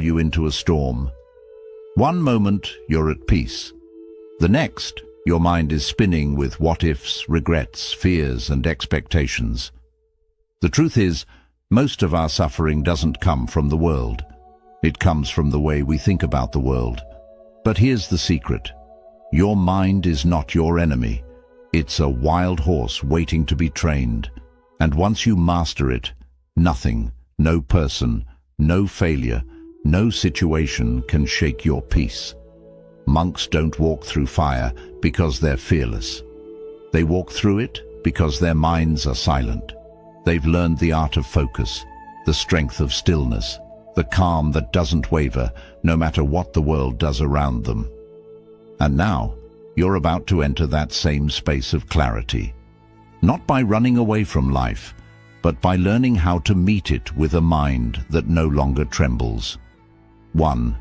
you into a storm. One moment you're at peace. The next, your mind is spinning with what-ifs, regrets, fears, and expectations. The truth is, most of our suffering doesn't come from the world. It comes from the way we think about the world. But here's the secret. Your mind is not your enemy. It's a wild horse waiting to be trained. And once you master it, nothing, no person, no failure, no situation can shake your peace. Monks don't walk through fire because they're fearless. They walk through it because their minds are silent. They've learned the art of focus, the strength of stillness, the calm that doesn't waver no matter what the world does around them. And now, you're about to enter that same space of clarity. Not by running away from life, but by learning how to meet it with a mind that no longer trembles. 1.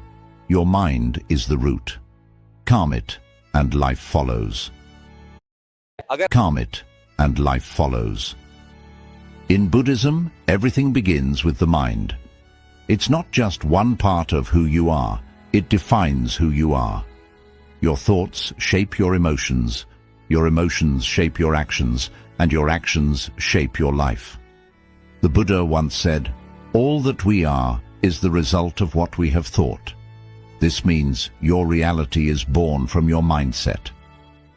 Your mind is the root. Calm it, and life follows. Calm it, and life follows. In Buddhism, everything begins with the mind. It's not just one part of who you are, it defines who you are. Your thoughts shape your emotions shape your actions, and your actions shape your life. The Buddha once said, "All that we are is the result of what we have thought." This means your reality is born from your mindset.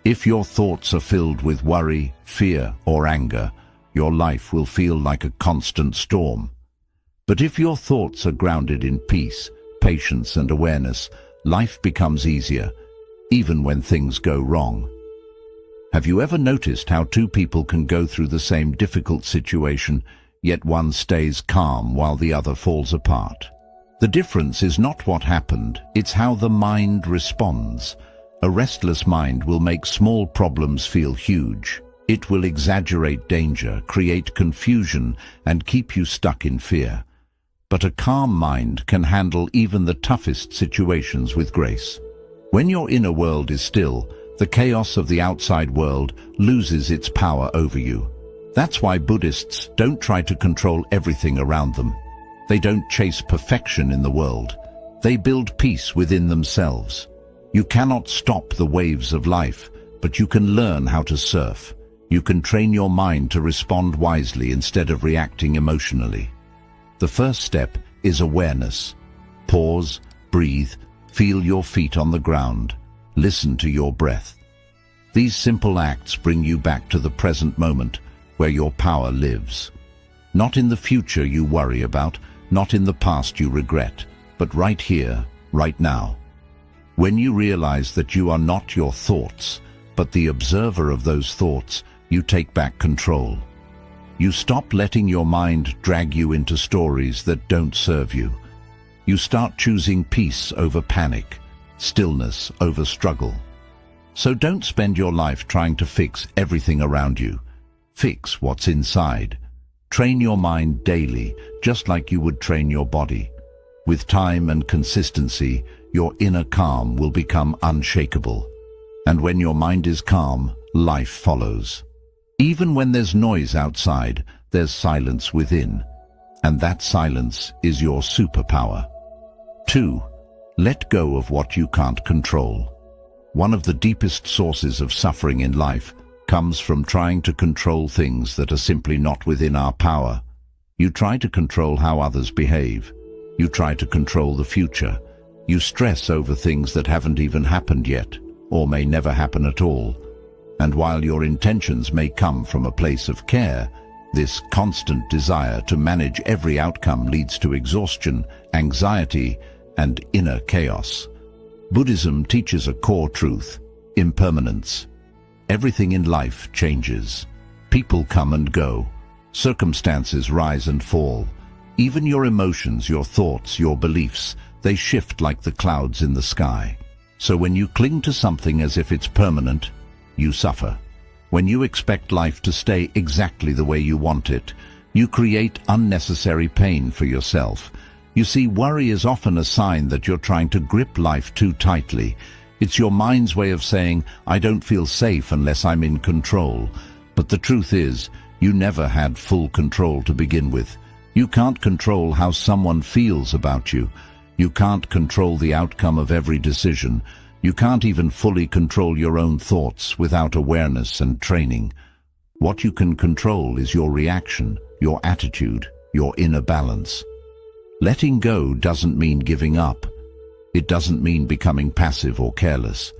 If your thoughts are filled with worry, fear, or anger, your life will feel like a constant storm. But if your thoughts are grounded in peace, patience, and awareness, life becomes easier, even when things go wrong. Have you ever noticed how two people can go through the same difficult situation, yet one stays calm while the other falls apart? The difference is not what happened, it's how the mind responds. A restless mind will make small problems feel huge. It will exaggerate danger, create confusion, and keep you stuck in fear. But a calm mind can handle even the toughest situations with grace. When your inner world is still, the chaos of the outside world loses its power over you. That's why Buddhists don't try to control everything around them. They don't chase perfection in the world. They build peace within themselves. You cannot stop the waves of life, but you can learn how to surf. You can train your mind to respond wisely instead of reacting emotionally. The first step is awareness. Pause, breathe, feel your feet on the ground. Listen to your breath. These simple acts bring you back to the present moment where your power lives. Not in the future you worry about, not in the past you regret, but right here, right now. When you realize that you are not your thoughts, but the observer of those thoughts, you take back control. You stop letting your mind drag you into stories that don't serve you. You start choosing peace over panic, stillness over struggle. So don't spend your life trying to fix everything around you. Fix what's inside. Train your mind daily, just like you would train your body. With time and consistency, your inner calm will become unshakable. And when your mind is calm, life follows. Even when there's noise outside, there's silence within. And that silence is your superpower. 2. Let go of what you can't control. One of the deepest sources of suffering in life comes from trying to control things that are simply not within our power. You try to control how others behave. You try to control the future. You stress over things that haven't even happened yet, or may never happen at all. And while your intentions may come from a place of care, this constant desire to manage every outcome leads to exhaustion, anxiety, and inner chaos. Buddhism teaches a core truth: impermanence. Everything in life changes. People come and go. Circumstances rise and fall. Even your emotions, your thoughts, your beliefs, they shift like the clouds in the sky. So when you cling to something as if it's permanent, you suffer. When you expect life to stay exactly the way you want it, you create unnecessary pain for yourself. You see, worry is often a sign that you're trying to grip life too tightly. It's your mind's way of saying, "I don't feel safe unless I'm in control." But the truth is, you never had full control to begin with. You can't control how someone feels about you. You can't control the outcome of every decision. You can't even fully control your own thoughts without awareness and training. What you can control is your reaction, your attitude, your inner balance. Letting go doesn't mean giving up. It doesn't mean becoming passive or careless.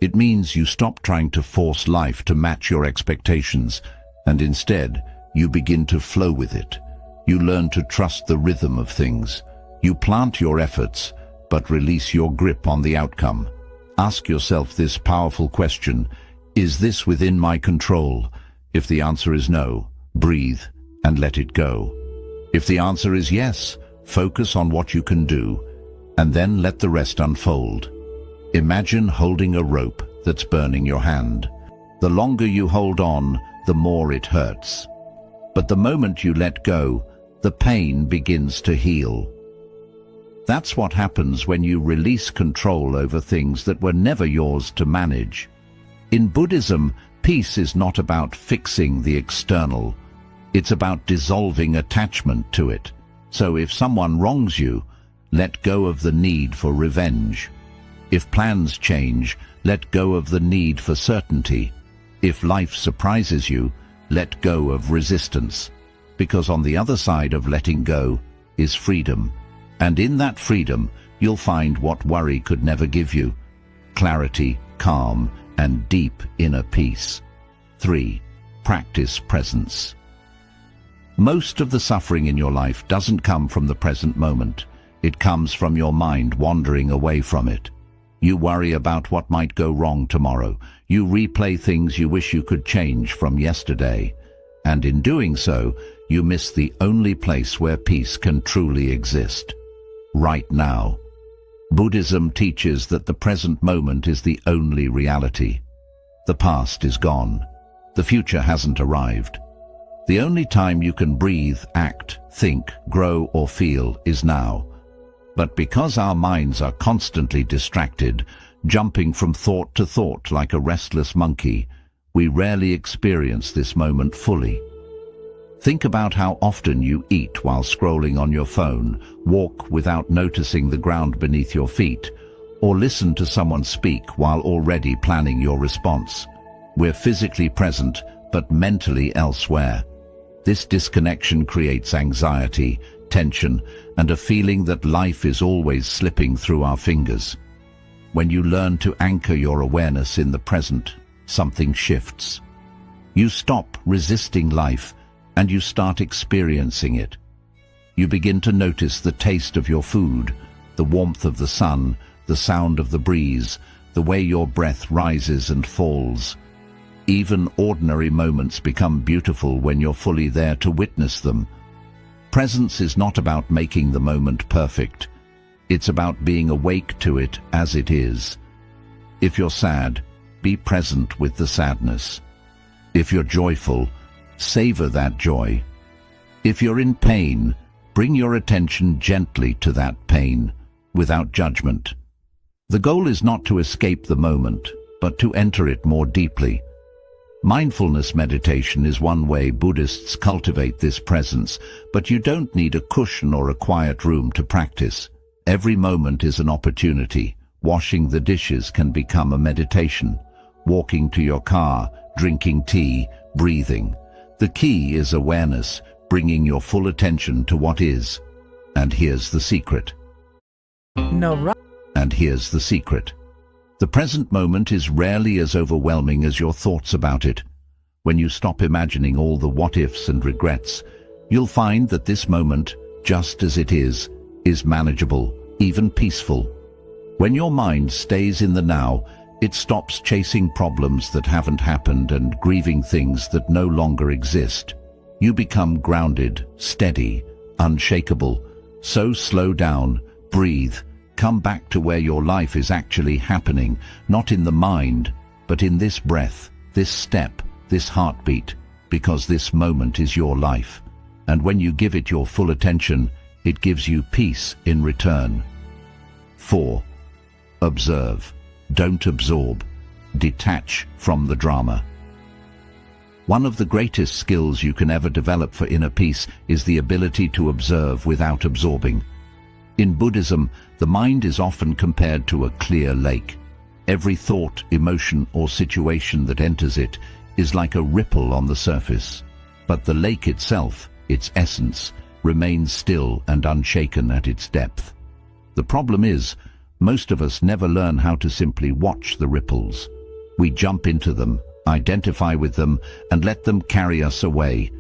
It means you stop trying to force life to match your expectations, and instead, you begin to flow with it. You learn to trust the rhythm of things. You plant your efforts, but release your grip on the outcome. Ask yourself this powerful question: is this within my control? If the answer is no, breathe and let it go. If the answer is yes, focus on what you can do, and then let the rest unfold. Imagine holding a rope that's burning your hand. The longer you hold on, the more it hurts. But the moment you let go, the pain begins to heal. That's what happens when you release control over things that were never yours to manage. In Buddhism, peace is not about fixing the external. It's about dissolving attachment to it. So if someone wrongs you, let go of the need for revenge. If plans change, let go of the need for certainty. If life surprises you, let go of resistance. Because on the other side of letting go is freedom. And in that freedom, you'll find what worry could never give you: clarity, calm, and deep inner peace. 3. Practice presence. Most of the suffering in your life doesn't come from the present moment. It comes from your mind wandering away from it. You worry about what might go wrong tomorrow. You replay things you wish you could change from yesterday. And in doing so, you miss the only place where peace can truly exist: right now. Buddhism teaches that the present moment is the only reality. The past is gone. The future hasn't arrived. The only time you can breathe, act, think, grow, or feel is now. But because our minds are constantly distracted, jumping from thought to thought like a restless monkey, we rarely experience this moment fully. Think about how often you eat while scrolling on your phone, walk without noticing the ground beneath your feet, or listen to someone speak while already planning your response. We're physically present, but mentally elsewhere. This disconnection creates anxiety, tension, and a feeling that life is always slipping through our fingers. When you learn to anchor your awareness in the present, something shifts. You stop resisting life, and you start experiencing it. You begin to notice the taste of your food, the warmth of the sun, the sound of the breeze, the way your breath rises and falls. Even ordinary moments become beautiful when you're fully there to witness them. Presence is not about making the moment perfect. It's about being awake to it as it is. If you're sad, be present with the sadness. If you're joyful, savor that joy. If you're in pain, bring your attention gently to that pain, without judgment. The goal is not to escape the moment, but to enter it more deeply. Mindfulness meditation is one way Buddhists cultivate this presence, but you don't need a cushion or a quiet room to practice. Every moment is an opportunity. Washing the dishes can become a meditation. Walking to your car, drinking tea, breathing. The key is awareness, bringing your full attention to what is. And here's the secret. And here's the secret. The present moment is rarely as overwhelming as your thoughts about it. When you stop imagining all the what-ifs and regrets, you'll find that this moment, just as it is manageable, even peaceful. When your mind stays in the now, it stops chasing problems that haven't happened and grieving things that no longer exist. You become grounded, steady, unshakable. So slow down, breathe, come back to where your life is actually happening, not in the mind, but in this breath, this step, this heartbeat, because this moment is your life. And when you give it your full attention, it gives you peace in return. 4. Observe. Don't absorb. Detach from the drama. One of the greatest skills you can ever develop for inner peace is the ability to observe without absorbing. In Buddhism, the mind is often compared to a clear lake. Every thought, emotion, or situation that enters it is like a ripple on the surface. But the lake itself, its essence, remains still and unshaken at its depth. The problem is, most of us never learn how to simply watch the ripples. We jump into them, identify with them, and let them carry us away.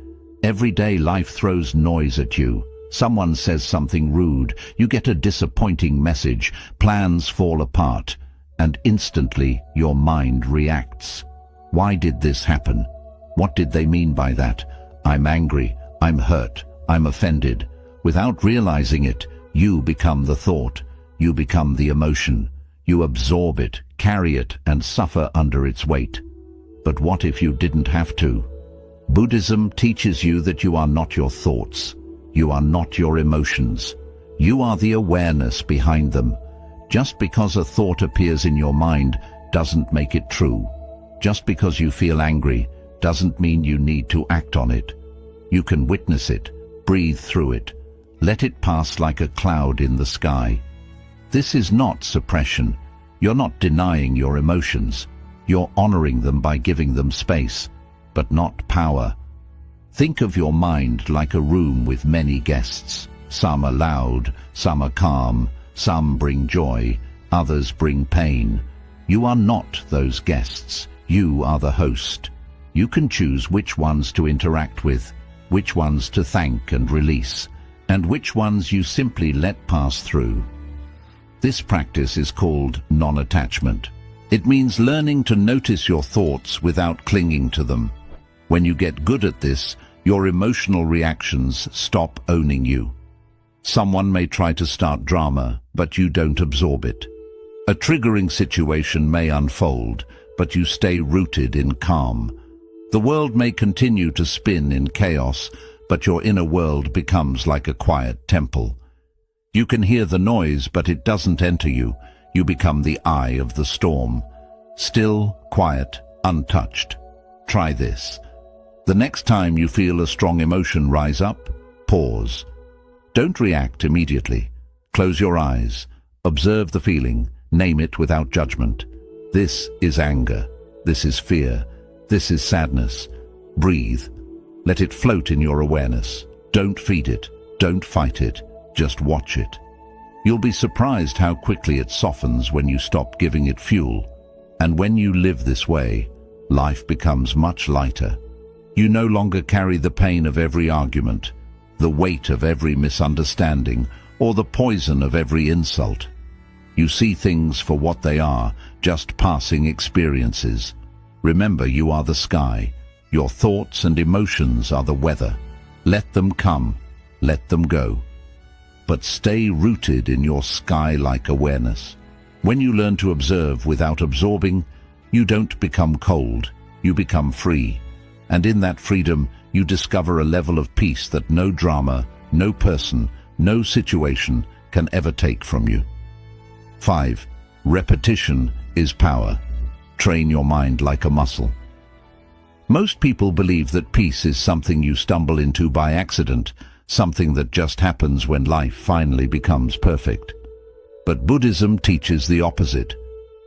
Every day life throws noise at you. Someone says something rude, you get a disappointing message, plans fall apart, and instantly your mind reacts. Why did this happen? What did they mean by that? I'm angry, I'm hurt, I'm offended. Without realizing it, you become the thought, you become the emotion. You absorb it, carry it, and suffer under its weight. But what if you didn't have to? Buddhism teaches you that you are not your thoughts. You are not your emotions. You are the awareness behind them. Just because a thought appears in your mind doesn't make it true. Just because you feel angry doesn't mean you need to act on it. You can witness it, breathe through it, let it pass like a cloud in the sky. This is not suppression. You're not denying your emotions. You're honoring them by giving them space, but not power. Think of your mind like a room with many guests. Some are loud, some are calm, some bring joy, others bring pain. You are not those guests. You are the host. You can choose which ones to interact with, which ones to thank and release, and which ones you simply let pass through. This practice is called non-attachment. It means learning to notice your thoughts without clinging to them. When you get good at this, your emotional reactions stop owning you. Someone may try to start drama, but you don't absorb it. A triggering situation may unfold, but you stay rooted in calm. The world may continue to spin in chaos, but your inner world becomes like a quiet temple. You can hear the noise, but it doesn't enter you. You become the eye of the storm. Still, quiet, untouched. Try this. The next time you feel a strong emotion rise up, pause. Don't react immediately. Close your eyes. Observe the feeling. Name it without judgment. This is anger. This is fear. This is sadness. Breathe. Let it float in your awareness. Don't feed it. Don't fight it. Just watch it. You'll be surprised how quickly it softens when you stop giving it fuel. And when you live this way, life becomes much lighter. You no longer carry the pain of every argument, the weight of every misunderstanding, or the poison of every insult. You see things for what they are, just passing experiences. Remember, you are the sky. Your thoughts and emotions are the weather. Let them come, let them go. But stay rooted in your sky-like awareness. When you learn to observe without absorbing, you don't become cold, you become free. And in that freedom, you discover a level of peace that no drama, no person, no situation can ever take from you. 5. Repetition is power. Train your mind like a muscle. Most people believe that peace is something you stumble into by accident, something that just happens when life finally becomes perfect. But Buddhism teaches the opposite.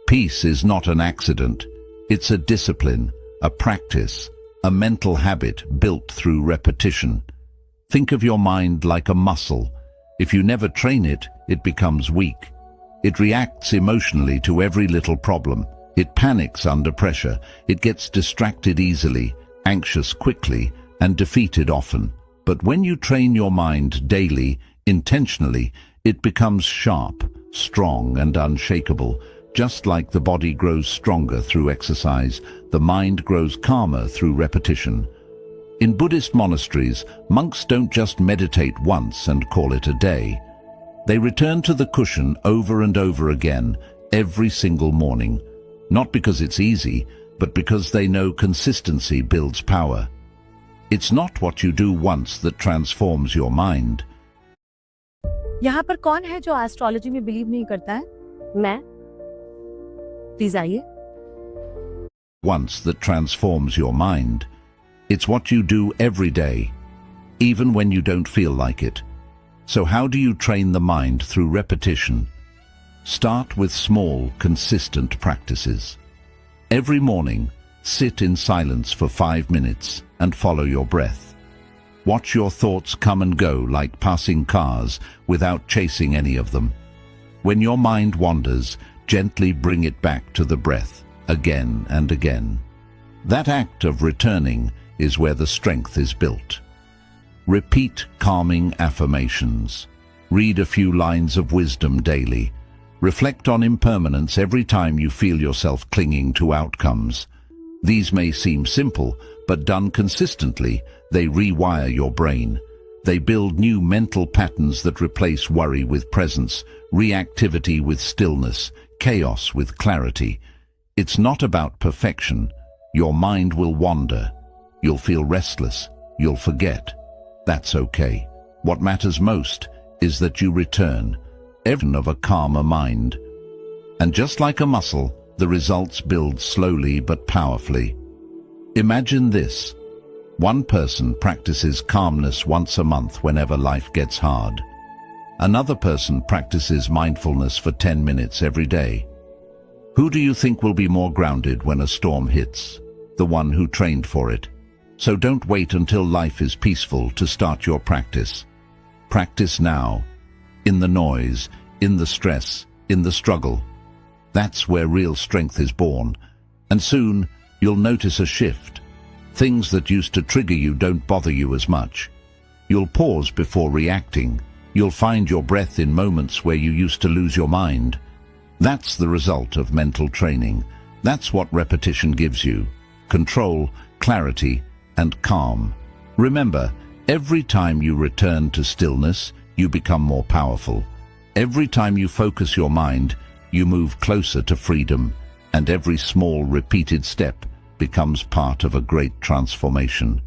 Peace is not an accident. It's a discipline, a practice, a mental habit built through repetition. Think of your mind like a muscle. If you never train it, it becomes weak. It reacts emotionally to every little problem. It panics under pressure. It gets distracted easily, anxious quickly, and defeated often. But when you train your mind daily, intentionally, it becomes sharp, strong, and unshakable. Just like the body grows stronger through exercise, the mind grows calmer through repetition. In Buddhist monasteries, monks don't just meditate once and call it a day. They return to the cushion over and over again, every single morning. Not because it's easy, but because they know consistency builds power. It's not what you do once that transforms your mind. यहाँ पर कौन है जो astrology में believe नहीं करता है? मैं। प्लीज आइए। Once that transforms your mind. It's what you do every day, even when you don't feel like it. So how do you train the mind through repetition? Start with small, consistent practices. Every morning, sit in silence for 5 minutes and follow your breath. Watch your thoughts come and go like passing cars without chasing any of them. When your mind wanders, gently bring it back to the breath, again and again. That act of returning is where the strength is built. Repeat calming affirmations. Read a few lines of wisdom daily. Reflect on impermanence every time you feel yourself clinging to outcomes. These may seem simple, but done consistently, they rewire your brain. They build new mental patterns that replace worry with presence, reactivity with stillness, chaos with clarity. It's not about perfection. Your mind will wander. You'll feel restless. You'll forget. That's okay. What matters most is that you return, even of a calmer mind. And just like a muscle, the results build slowly but powerfully. Imagine this. One person practices calmness once a month whenever life gets hard. Another person practices mindfulness for 10 minutes every day. Who do you think will be more grounded when a storm hits? The one who trained for it. So don't wait until life is peaceful to start your practice. Practice now. In the noise, in the stress, in the struggle. That's where real strength is born. And soon, you'll notice a shift. Things that used to trigger you don't bother you as much. You'll pause before reacting. You'll find your breath in moments where you used to lose your mind. That's the result of mental training. That's what repetition gives you. Control, clarity, and calm. Remember, every time you return to stillness, you become more powerful. Every time you focus your mind, you move closer to freedom, and every small repeated step becomes part of a great transformation.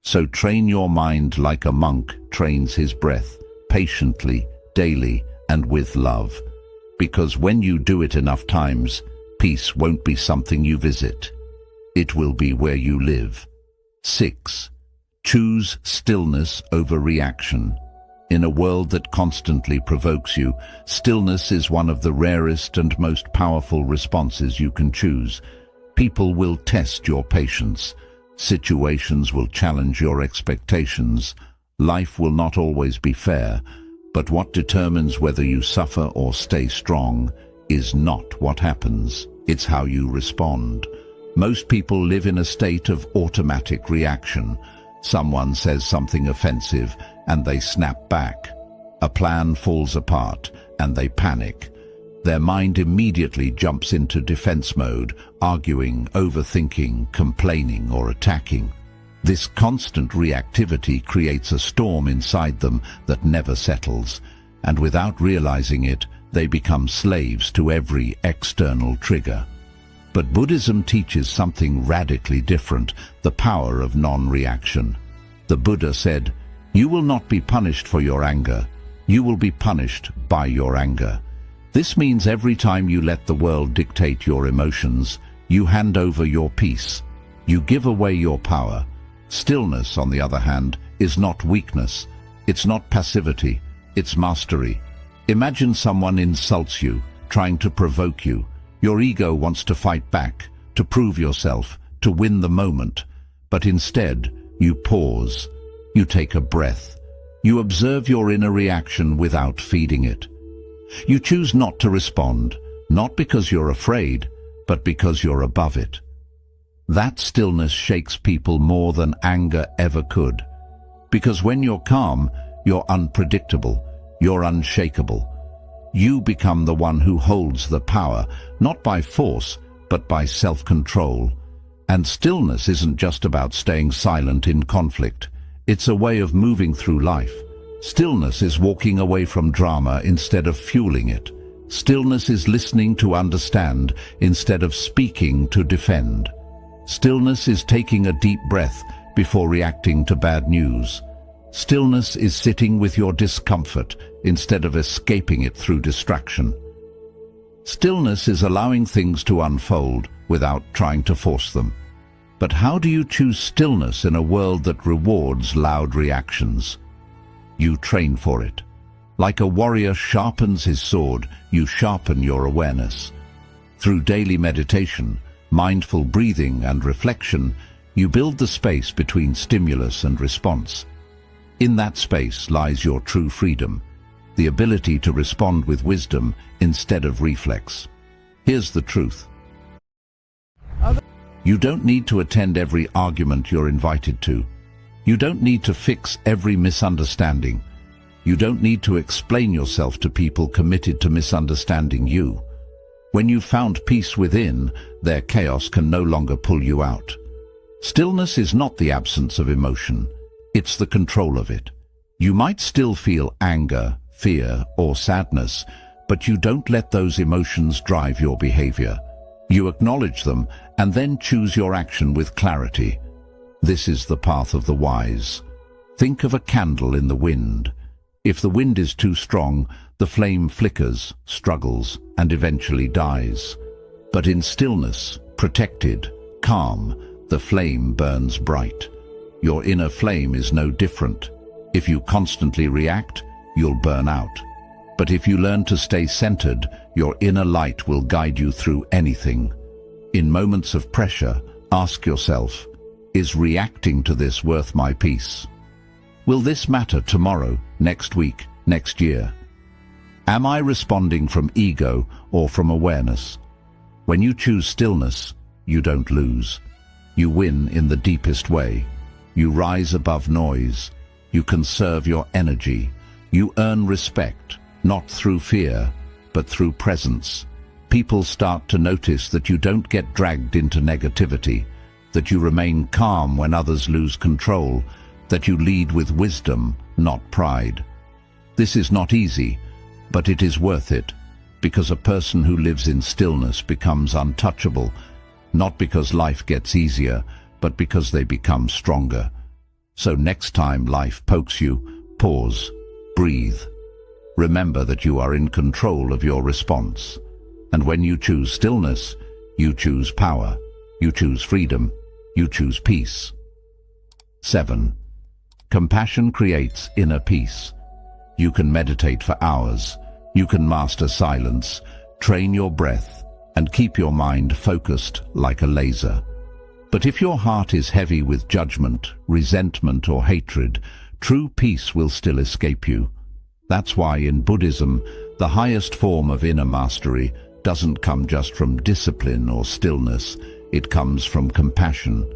So train your mind like a monk trains his breath, patiently, daily, and with love. Because when you do it enough times, peace won't be something you visit. It will be where you live. 6. Choose stillness over reaction. In a world that constantly provokes you, stillness is one of the rarest and most powerful responses you can choose. People will test your patience. Situations will challenge your expectations. Life will not always be fair, but what determines whether you suffer or stay strong is not what happens. It's how you respond. Most people live in a state of automatic reaction. Someone says something offensive and they snap back. A plan falls apart and they panic. Their mind immediately jumps into defense mode, arguing, overthinking, complaining, or attacking. This constant reactivity creates a storm inside them that never settles, and without realizing it, they become slaves to every external trigger. But Buddhism teaches something radically different, the power of non-reaction. The Buddha said, "You will not be punished for your anger. You will be punished by your anger." This means every time you let the world dictate your emotions, you hand over your peace. You give away your power. Stillness, on the other hand, is not weakness. It's not passivity. It's mastery. Imagine someone insults you, trying to provoke you. Your ego wants to fight back, to prove yourself, to win the moment. But instead, you pause. You take a breath. You observe your inner reaction without feeding it. You choose not to respond, not because you're afraid, but because you're above it. That stillness shakes people more than anger ever could. Because when you're calm, you're unpredictable, you're unshakable. You become the one who holds the power, not by force, but by self-control. And stillness isn't just about staying silent in conflict. It's a way of moving through life. Stillness is walking away from drama instead of fueling it. Stillness is listening to understand instead of speaking to defend. Stillness is taking a deep breath before reacting to bad news. Stillness is sitting with your discomfort instead of escaping it through distraction. Stillness is allowing things to unfold without trying to force them. But how do you choose stillness in a world that rewards loud reactions? You train for it. Like a warrior sharpens his sword, you sharpen your awareness. Through daily meditation, mindful breathing and reflection, you build the space between stimulus and response. In that space lies your true freedom, the ability to respond with wisdom instead of reflex. Here's the truth. You don't need to attend every argument you're invited to. You don't need to fix every misunderstanding. You don't need to explain yourself to people committed to misunderstanding you. When you've found peace within, their chaos can no longer pull you out. Stillness is not the absence of emotion, it's the control of it. You might still feel anger, fear, or sadness, but you don't let those emotions drive your behavior. You acknowledge them and then choose your action with clarity. This is the path of the wise. Think of a candle in the wind. If the wind is too strong, the flame flickers, struggles, and eventually dies. But in stillness, protected, calm, the flame burns bright. Your inner flame is no different. If you constantly react, you'll burn out. But if you learn to stay centered, your inner light will guide you through anything. In moments of pressure, ask yourself, is reacting to this worth my peace? Will this matter tomorrow, next week, next year? Am I responding from ego or from awareness? When you choose stillness, you don't lose. You win in the deepest way. You rise above noise. You conserve your energy. You earn respect, not through fear, but through presence. People start to notice that you don't get dragged into negativity, that you remain calm when others lose control, that you lead with wisdom, not pride. This is not easy, but it is worth it, because a person who lives in stillness becomes untouchable, not because life gets easier, but because they become stronger. So next time life pokes you, pause, breathe. Remember that you are in control of your response. And when you choose stillness, you choose power, you choose freedom, you choose peace. 7. Compassion creates inner peace. You can meditate for hours. You can master silence, train your breath, and keep your mind focused like a laser. But if your heart is heavy with judgment, resentment, or hatred, true peace will still escape you. That's why in Buddhism, the highest form of inner mastery doesn't come just from discipline or stillness. It comes from compassion.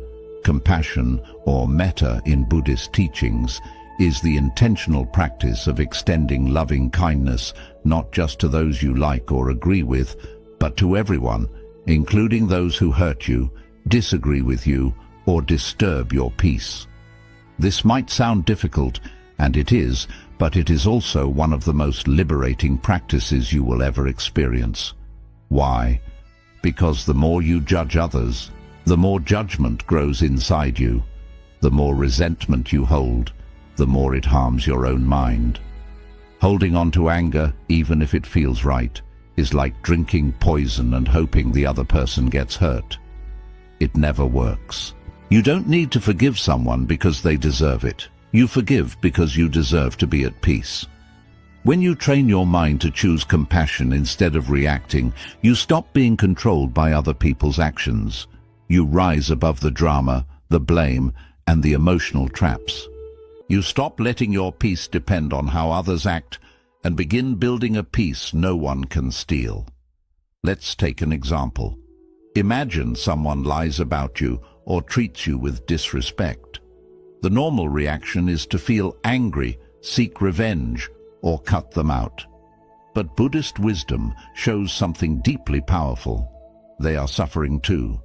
Compassion, or metta in Buddhist teachings, is the intentional practice of extending loving kindness not just to those you like or agree with, but to everyone, including those who hurt you, disagree with you, or disturb your peace. This might sound difficult, and it is, but it is also one of the most liberating practices you will ever experience. Why? Because the more you judge others, the more judgment grows inside you. The more resentment you hold, the more it harms your own mind. Holding on to anger, even if it feels right, is like drinking poison and hoping the other person gets hurt. It never works. You don't need to forgive someone because they deserve it. You forgive because you deserve to be at peace. When you train your mind to choose compassion instead of reacting, you stop being controlled by other people's actions. You rise above the drama, the blame, and the emotional traps. You stop letting your peace depend on how others act and begin building a peace no one can steal. Let's take an example. Imagine someone lies about you or treats you with disrespect. The normal reaction is to feel angry, seek revenge, or cut them out. But Buddhist wisdom shows something deeply powerful. They are suffering too.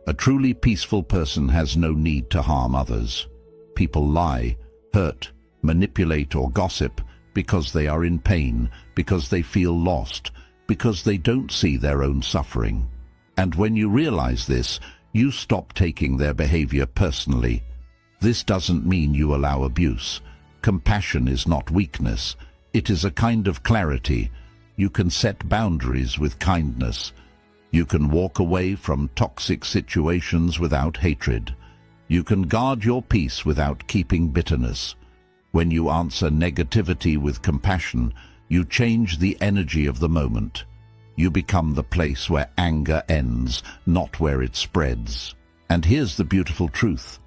A truly peaceful person has no need to harm others. People lie, hurt, manipulate, or gossip because they are in pain, because they feel lost, because they don't see their own suffering. And when you realize this, you stop taking their behavior personally. This doesn't mean you allow abuse. Compassion is not weakness. It is a kind of clarity. You can set boundaries with kindness. You can walk away from toxic situations without hatred. You can guard your peace without keeping bitterness. When you answer negativity with compassion, you change the energy of the moment. You become the place where anger ends, not where it spreads. And here's the beautiful truth.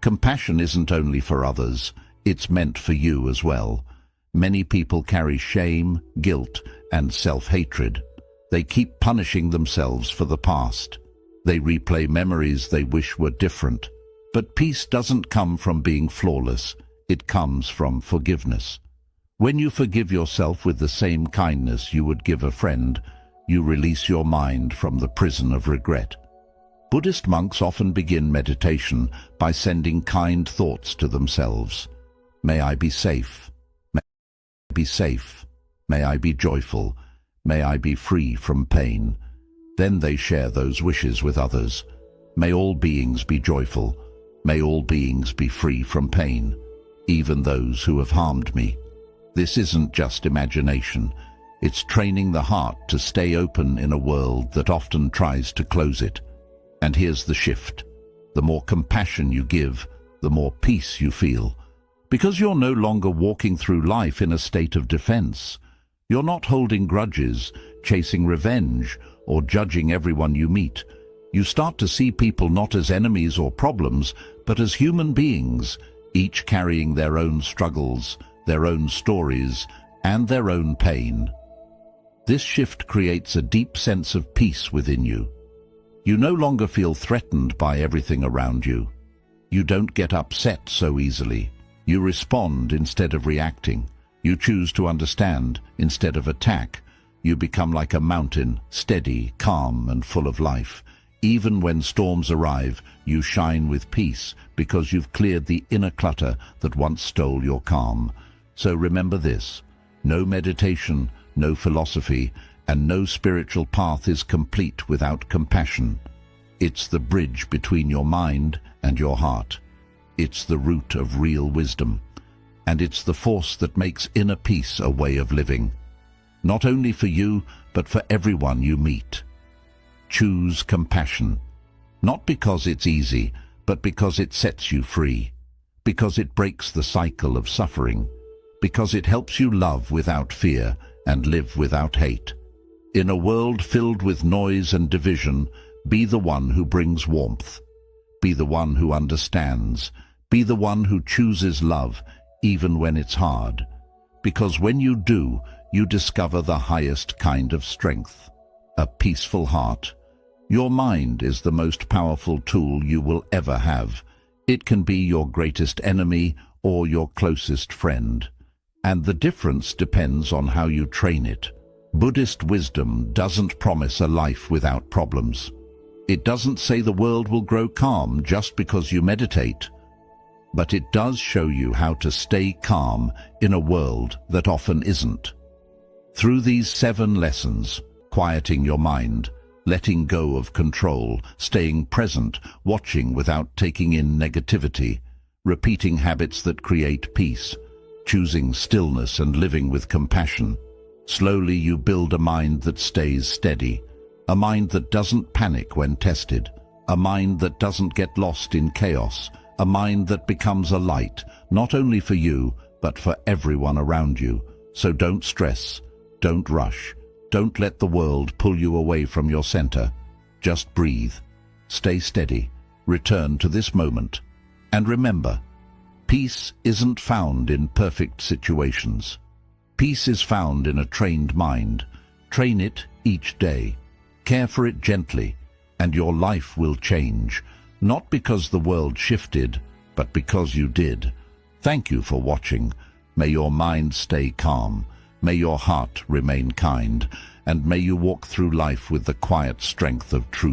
Compassion isn't only for others, it's meant for you as well. Many people carry shame, guilt, and self-hatred. They keep punishing themselves for the past. They replay memories they wish were different. But peace doesn't come from being flawless. It comes from forgiveness. When you forgive yourself with the same kindness you would give a friend, you release your mind from the prison of regret. Buddhist monks often begin meditation by sending kind thoughts to themselves. May I be safe. May I be safe. May I be joyful. May I be free from pain. Then they share those wishes with others. May all beings be joyful. May all beings be free from pain, even those who have harmed me. This isn't just imagination. It's training the heart to stay open in a world that often tries to close it. And here's the shift. The more compassion you give, the more peace you feel. Because you're no longer walking through life in a state of defense. You're not holding grudges, chasing revenge, or judging everyone you meet. You start to see people not as enemies or problems, but as human beings, each carrying their own struggles, their own stories, and their own pain. This shift creates a deep sense of peace within you. You no longer feel threatened by everything around you. You don't get upset so easily. You respond instead of reacting. You choose to understand instead of attack. You become like a mountain, steady, calm, and full of life. Even when storms arrive, you shine with peace because you've cleared the inner clutter that once stole your calm. So remember this: no meditation, no philosophy, and no spiritual path is complete without compassion. It's the bridge between your mind and your heart. It's the root of real wisdom. And it's the force that makes inner peace a way of living. Not only for you, but for everyone you meet. Choose compassion. Not because it's easy, but because it sets you free. Because it breaks the cycle of suffering. Because it helps you love without fear and live without hate. In a world filled with noise and division, be the one who brings warmth. Be the one who understands. Be the one who chooses love, even when it's hard. Because when you do, you discover the highest kind of strength, a peaceful heart. Your mind is the most powerful tool you will ever have. It can be your greatest enemy or your closest friend. And the difference depends on how you train it. Buddhist wisdom doesn't promise a life without problems. It doesn't say the world will grow calm just because you meditate. But it does show you how to stay calm in a world that often isn't. Through these 7 lessons, quieting your mind, letting go of control, staying present, watching without taking in negativity, repeating habits that create peace, choosing stillness and living with compassion. Slowly you build a mind that stays steady, a mind that doesn't panic when tested, a mind that doesn't get lost in chaos, a mind that becomes a light, not only for you, but for everyone around you. So don't stress, don't rush, don't let the world pull you away from your center. Just breathe, stay steady, return to this moment. And remember, peace isn't found in perfect situations. Peace is found in a trained mind. Train it each day. Care for it gently, and your life will change. Not because the world shifted, but because you did. Thank you for watching. May your mind stay calm. May your heart remain kind. And may you walk through life with the quiet strength of truth.